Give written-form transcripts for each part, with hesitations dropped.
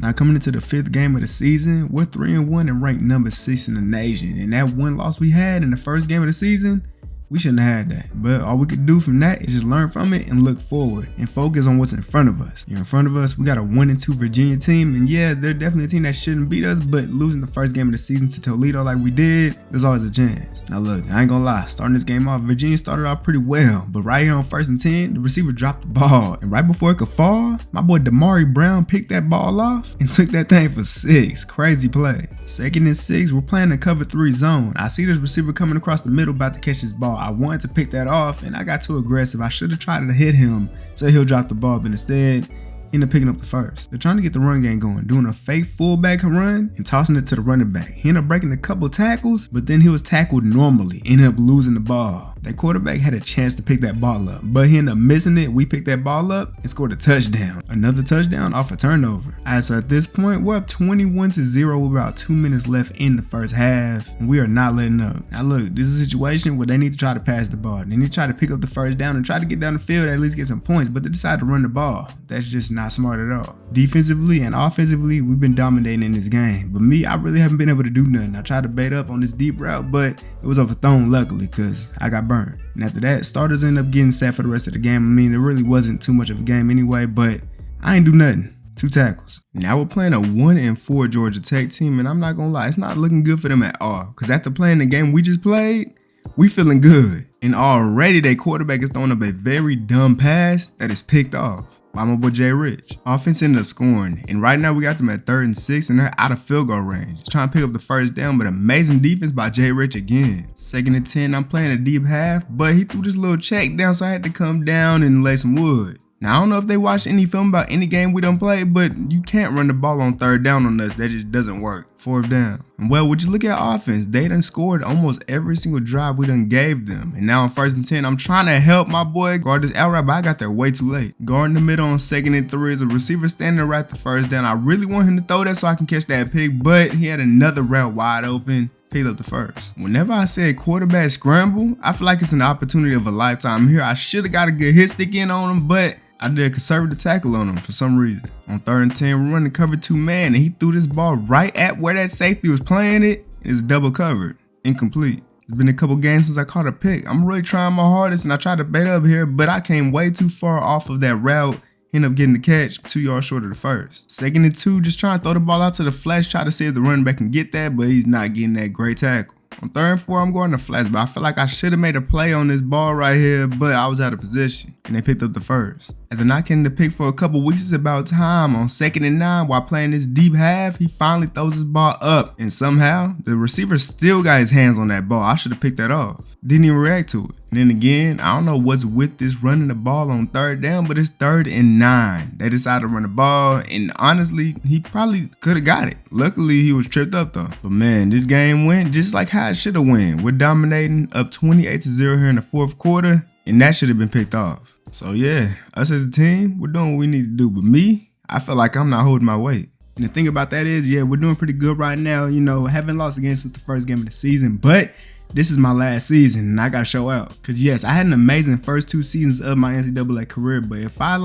Now coming into the 5th game of the season, we're 3-1 and ranked number 6 in the nation. And that one loss we had in the first game of the season, we shouldn't have had that. But all we could do from that is just learn from it and look forward and focus on what's in front of us. In front of us, we got a 1-2 Virginia team. And yeah, they're definitely a team that shouldn't beat us, but losing the first game of the season to Toledo like we did, there's always a chance. Now look, I ain't gonna lie, starting this game off, Virginia started off pretty well. But right here on 1st and 10, the receiver dropped the ball. And right before it could fall, my boy Damari Brown picked that ball off and took that thing for 6. Crazy play. 2nd and 6, we're playing a cover 3 zone. I see this receiver coming across the middle about to catch this ball. I wanted to pick that off and I got too aggressive. I should have tried to hit him so he'll drop the ball, but instead, he ended up picking up the first. They're trying to get the run game going, doing a fake fullback run and tossing it to the running back. He ended up breaking a couple tackles, but then he was tackled normally, ended up losing the ball. That quarterback had a chance to pick that ball up, but he ended up missing it. We picked that ball up and scored a touchdown. Another touchdown off a turnover. Alright, so at this point, we're up 21-0 with about 2 minutes left in the first half, and we are not letting up. Now look, this is a situation where they need to try to pass the ball. They need to try to pick up the first down and try to get down the field, at least get some points, but they decide to run the ball. That's just not smart at all. Defensively and offensively, we've been dominating in this game, but me, I really haven't been able to do nothing. I tried to bait up on this deep route, but it was overthrown luckily because I got burned. And after that, starters ended up getting set for the rest of the game. I mean, it really wasn't too much of a game anyway, but I ain't do nothing. 2 tackles. Now we're playing a 1-4 Georgia Tech team, and I'm not gonna lie, it's not looking good for them at all. Because after playing the game we just played, we feeling good. And already their quarterback is throwing up a very dumb pass that is picked off by my boy Jay Rich. Offense ended up scoring, and right now we got them at 3rd and 6, and they're out of field goal range. Trying to pick up the first down, but amazing defense by Jay Rich again. 2nd and 10, I'm playing a deep half, but he threw this little check down, so I had to come down and lay some wood. Now, I don't know if they watched any film about any game we done played, but you can't run the ball on 3rd down on us. That just doesn't work. 4th down. And well, would you look at offense? They done scored almost every single drive we done gave them. And now on 1st and 10, I'm trying to help my boy guard this out route, but I got there way too late. Guarding the middle on 2nd and 3 is a receiver standing right at the first down. I really want him to throw that so I can catch that pick, but he had another route wide open. Picked up the first. Whenever I say quarterback scramble, I feel like it's an opportunity of a lifetime here. I should have got a good hit stick in on him, but I did a conservative tackle on him for some reason. On 3rd and 10, we're running cover 2 man, and he threw this ball right at where that safety was playing it. It's double covered, incomplete. It's been a couple games since I caught a pick. I'm really trying my hardest, and I tried to bait up here, but I came way too far off of that route. Ended up getting the catch 2 yards short of the first. 2nd and 2, just trying to throw the ball out to the flash, try to see if the running back can get that, but he's not getting that great tackle. On 3rd and 4, I'm going to flash, but I feel like I should have made a play on this ball right here, but I was out of position, and they picked up the first. After not getting the pick for a couple weeks, it's about time. On 2nd and 9, while playing this deep half, he finally throws his ball up, and somehow, the receiver still got his hands on that ball. I should have picked that off. Didn't even react to it. And then again, I don't know what's with this running the ball on 3rd down, but it's 3rd and 9. They decided to run the ball, and honestly, he probably could have got it. Luckily, he was tripped up though. But man, this game went just like how it should have went. We're dominating, up 28-0 here in the 4th quarter, and that should have been picked off. So yeah, us as a team, we're doing what we need to do. But me, I feel like I'm not holding my weight. And the thing about that is, yeah, we're doing pretty good right now. You know, haven't lost again since the first game of the season, but this is my last season and I gotta show out. Cause yes, I had an amazing first 2 seasons of my NCAA career, but if I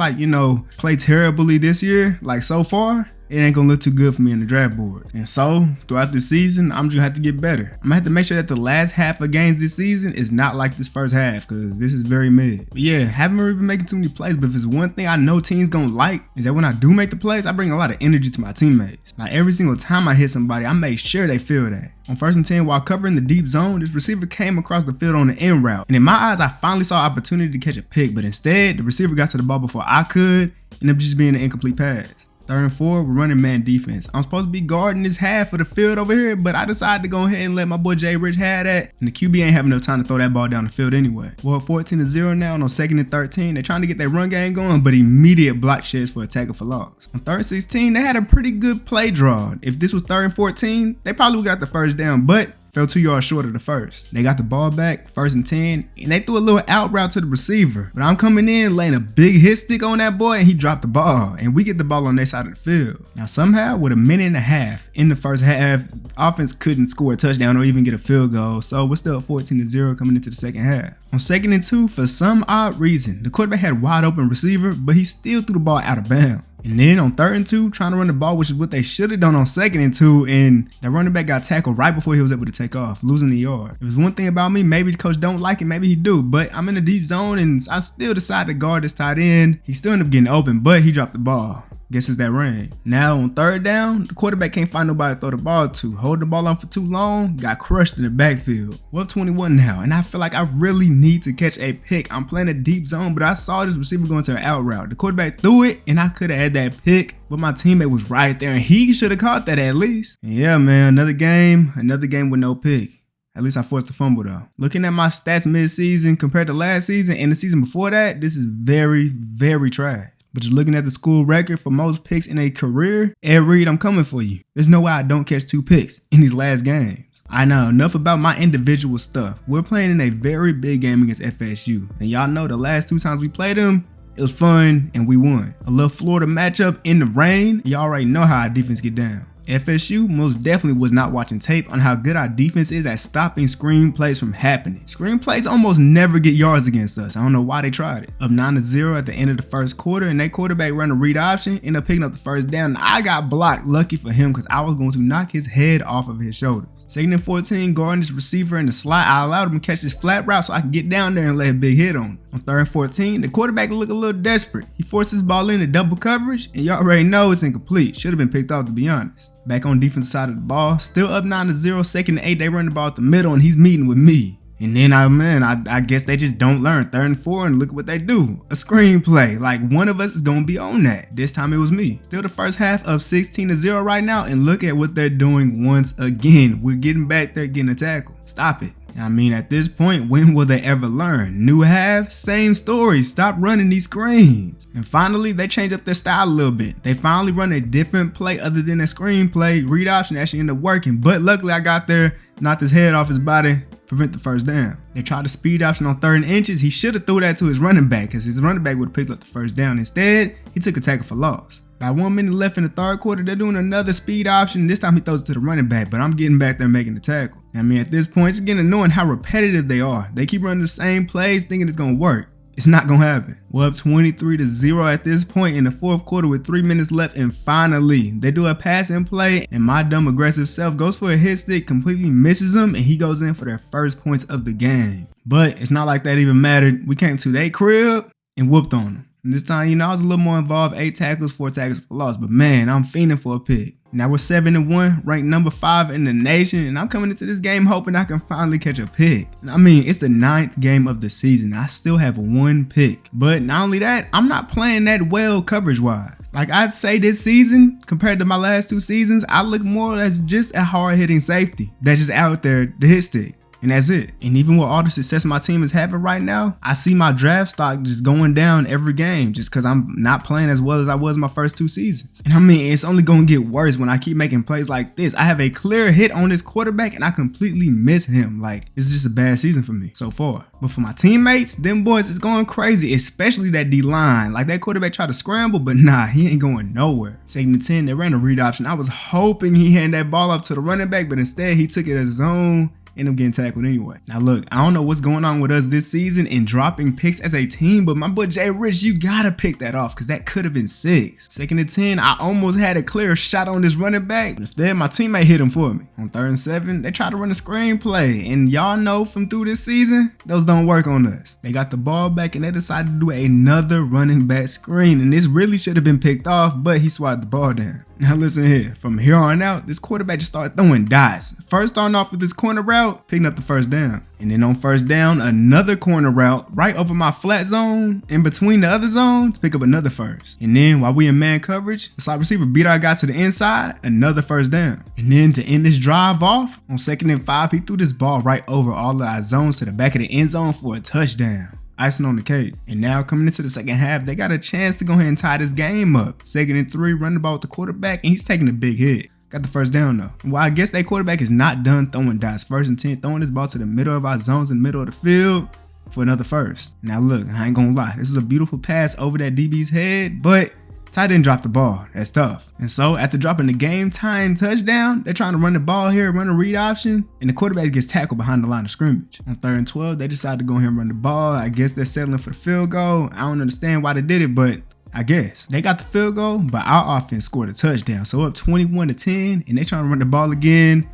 play terribly this year, like so far, it ain't gonna look too good for me in the draft board. And so throughout the season, I'm just gonna have to get better. I'm gonna have to make sure that the last half of games this season is not like this first half, cause this is very mid. But yeah, haven't really been making too many plays, but if it's one thing I know teams gonna like is that when I do make the plays, I bring a lot of energy to my teammates. Like every single time I hit somebody, I make sure they feel that. On 1st and 10, while covering the deep zone, this receiver came across the field on the end route. And in my eyes, I finally saw an opportunity to catch a pick, but instead, the receiver got to the ball before I could, and it just being an incomplete pass. 3rd and 4, we're running man defense. I'm supposed to be guarding this half of the field over here, but I decided to go ahead and let my boy Jay Rich have that, and the QB ain't having enough time to throw that ball down the field anyway. We're 14-0 now, and on 2nd and 13, they're trying to get their run game going, but immediate block sheds for a tackle for loss. On 3rd and 16, they had a pretty good play draw. If this was 3rd and 14, they probably would have got the first down, but fell 2 yards short of the first. They got the ball back, 1st and 10, and they threw a little out route to the receiver. But I'm coming in, laying a big hit stick on that boy, and he dropped the ball, and we get the ball on their side of the field. Now somehow, with a minute and a half in the first half, offense couldn't score a touchdown or even get a field goal, so we're still 14-0 coming into the second half. On 2nd and 2, for some odd reason, the quarterback had a wide open receiver, but he still threw the ball out of bounds. And then on 3rd and 2, trying to run the ball, which is what they should have done on 2nd and 2, and the running back got tackled right before he was able to take off, losing the yard. If there's one thing about me, maybe the coach don't like it, maybe he do, but I'm in a deep zone and I still decide to guard this tight end. He still ended up getting open, but he dropped the ball. Guess it's that rain. Now on 3rd down, the quarterback can't find nobody to throw the ball to. Hold the ball on for too long, got crushed in the backfield. We're up 21 now, and I feel like I really need to catch a pick. I'm playing a deep zone, but I saw this receiver going to an out route. The quarterback threw it, and I could have had that pick, but my teammate was right there, and he should have caught that at least. And yeah, man, another game with no pick. At least I forced a fumble though. Looking at my stats mid-season compared to last season and the season before that, this is very, very trash. But just looking at the school record for most picks in a career, Ed Reed, I'm coming for you. There's no way I don't catch 2 picks in these last games. I know, enough about my individual stuff. We're playing in a very big game against FSU. And y'all know the last 2 times we played them, it was fun and we won. A little Florida matchup in the rain. Y'all already know how our defense get down. FSU most definitely was not watching tape on how good our defense is at stopping screen plays from happening. Screen plays almost never get yards against us. I don't know why they tried it. Up 9-0 at the end of the first quarter, and that quarterback ran a read option, ended up picking up the first down. I got blocked, lucky for him, because I was going to knock his head off of his shoulders. 2nd and 14, guarding this receiver in the slot, I allowed him to catch this flat route so I could get down there and lay a big hit on him. On 3rd and 14, the quarterback looked a little desperate. He forced his ball into double coverage, and y'all already know it's incomplete. Should have been picked off, to be honest. Back on defensive side of the ball, still up 9-0, 2nd and 8, they run the ball at the middle, and he's meeting with me. And then I guess they just don't learn. 3rd and 4, and look at what they do. A screenplay. Like, one of us is gonna be on that. This time it was me. Still the first half up 16-0 right now, and look at what they're doing once again. We're getting back there, getting a tackle. Stop it. I mean, at this point, when will they ever learn? New half, same story. Stop running these screens. And finally, they change up their style a little bit. They finally run a different play other than a screen play. Read option actually ended up working, but luckily I got there, knocked his head off his body, prevent the first down. They tried the speed option on 3rd and inches. He should have threw that to his running back because his running back would have picked up the first down. Instead, he took a tackle for loss. By 1 minute left in the 3rd quarter, they're doing another speed option. This time he throws it to the running back, but I'm getting back there making the tackle. I mean, at this point, it's getting annoying how repetitive they are. They keep running the same plays thinking it's going to work. It's not going to happen. We're up 23-0 at this point in the 4th quarter with 3 minutes left, and finally, they do a passing play, and my dumb aggressive self goes for a hit stick, completely misses him, and he goes in for their first points of the game. But it's not like that even mattered. We came to their crib and whooped on them. And this time, I was a little more involved, 8 tackles, 4 tackles for loss, but man, I'm fiending for a pick. Now we're 7-1, ranked number 5 in the nation, and I'm coming into this game hoping I can finally catch a pick. I mean, it's the 9th game of the season. I still have 1 pick. But not only that, I'm not playing that well coverage-wise. Like I'd say this season, compared to my last 2 seasons, I look more as just a hard-hitting safety that's just out there to hit stick. And that's it. And even with all the success my team is having right now, I see my draft stock just going down every game just because I'm not playing as well as I was my first 2 seasons. And I mean, it's only going to get worse when I keep making plays like this. I have a clear hit on this quarterback and I completely miss him. Like, it's just a bad season for me so far. But for my teammates, them boys is going crazy, especially that D-line. Like, that quarterback tried to scramble, but nah, he ain't going nowhere. 2nd and 10, they ran a read option. I was hoping he handed that ball up to the running back, but instead he took it as his own. End up getting tackled anyway. Now look, I don't know what's going on with us this season in dropping picks as a team, but my boy Jay Rich, you gotta pick that off because that could have been 6. 2nd and 10, I almost had a clear shot on this running back, but instead my teammate hit him for me. On 3rd and 7, they tried to run a screen play, and y'all know from through this season, those don't work on us. They got the ball back and they decided to do another running back screen, and this really should have been picked off, but he swatted the ball down. Now listen here, from here on out, this quarterback just started throwing dots. First starting off with this corner route, picking up the first down. And then on first down, another corner route right over my flat zone, in between the other zones, pick up another first. And then while we in man coverage, the slot receiver beat our guy to the inside, another first down. And then to end this drive off, on 2nd and 5, he threw this ball right over all of our zones to the back of the end zone for a touchdown. Icing on the cake. And now coming into the second half, they got a chance to go ahead and tie this game up. 2nd and 3, running the ball with the quarterback, and he's taking a big hit. Got the first down though. Well, I guess that quarterback is not done throwing dots. 1st and 10, throwing this ball to the middle of our zones in the middle of the field for another first. Now look, I ain't gonna lie, this is a beautiful pass over that DB's head, but tight end dropped the ball. That's tough. And so after dropping the game time touchdown, they're trying to run the ball here, run a read option, and the quarterback gets tackled behind the line of scrimmage. On 3rd and 12, they decide to go ahead and run the ball. I guess they're settling for the field goal. I don't understand why they did it, but I guess. They got the field goal, but our offense scored a touchdown. So up 21-10, and they trying to run the ball again.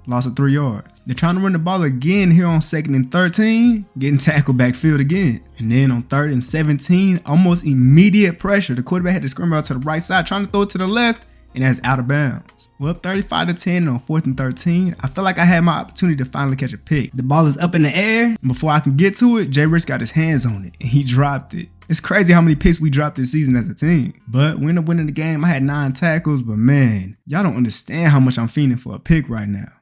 Lost of 3 yards. They're trying to run the ball again here on 2nd and 13, getting tackled backfield again. And then on 3rd and 17, almost immediate pressure. The quarterback had to scramble out to the right side, trying to throw it to the left, and that's out of bounds. We're up 35-10 on 4th and 13. I feel like I had my opportunity to finally catch a pick. The ball is up in the air, and before I can get to it, Jay Rich got his hands on it, and he dropped it. It's crazy how many picks we dropped this season as a team. But we ended up winning the game. I had 9 tackles, but man, y'all don't understand how much I'm fiending for a pick right now.